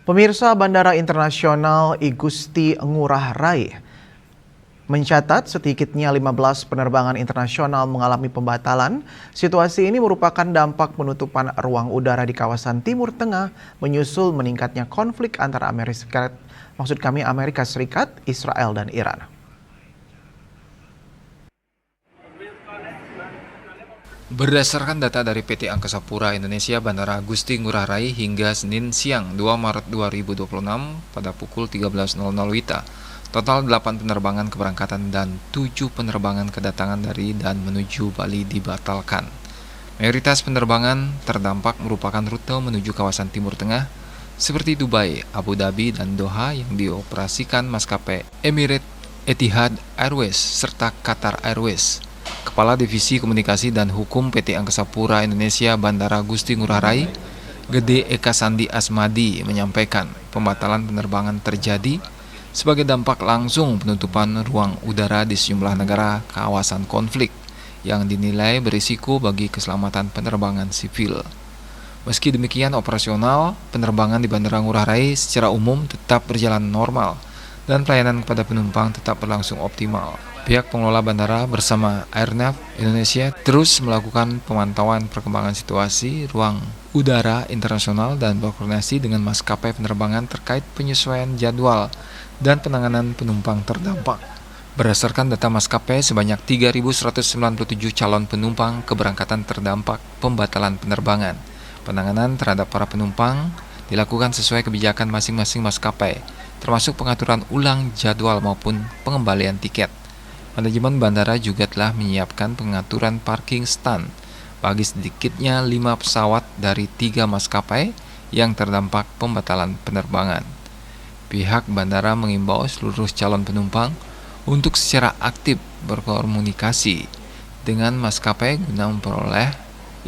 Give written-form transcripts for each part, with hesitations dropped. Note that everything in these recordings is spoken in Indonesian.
Pemirsa, Bandara Internasional I Gusti Ngurah Rai mencatat sedikitnya 15 penerbangan internasional mengalami pembatalan. Situasi ini merupakan dampak penutupan ruang udara di kawasan Timur Tengah menyusul meningkatnya konflik antara Amerika Serikat, Israel, dan Iran. Berdasarkan data dari PT Angkasa Pura Indonesia Bandara Gusti Ngurah Rai hingga Senin siang 2 Maret 2026 pada pukul 13.00 WITA, total 8 penerbangan keberangkatan dan 7 penerbangan kedatangan dari dan menuju Bali dibatalkan. Mayoritas penerbangan terdampak merupakan rute menuju kawasan Timur Tengah seperti Dubai, Abu Dhabi, dan Doha yang dioperasikan maskapai Emirates Etihad Airways serta Qatar Airways. Kepala Divisi Komunikasi dan Hukum PT Angkasa Pura Indonesia Bandara Gusti Ngurah Rai, Gede Eka Sandi Asmadi, menyampaikan pembatalan penerbangan terjadi sebagai dampak langsung penutupan ruang udara di sejumlah negara kawasan konflik yang dinilai berisiko bagi keselamatan penerbangan sipil. Meski demikian, operasional penerbangan di Bandara Ngurah Rai secara umum tetap berjalan normal dan pelayanan kepada penumpang tetap berlangsung optimal. Pihak pengelola bandara bersama Airnav Indonesia terus melakukan pemantauan perkembangan situasi ruang udara internasional dan berkoordinasi dengan maskapai penerbangan terkait penyesuaian jadwal dan penanganan penumpang terdampak. Berdasarkan data maskapai, sebanyak 3.197 calon penumpang keberangkatan terdampak pembatalan penerbangan. Penanganan terhadap para penumpang dilakukan sesuai kebijakan masing-masing maskapai, termasuk pengaturan ulang jadwal maupun pengembalian tiket. Manajemen bandara juga telah menyiapkan pengaturan parking stand bagi sedikitnya 5 pesawat dari 3 maskapai yang terdampak pembatalan penerbangan. Pihak bandara mengimbau seluruh calon penumpang untuk secara aktif berkomunikasi dengan maskapai guna memperoleh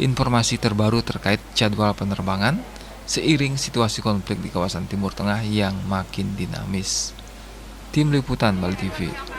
informasi terbaru terkait jadwal penerbangan seiring situasi konflik di kawasan Timur Tengah yang makin dinamis. Tim Liputan Bali TV.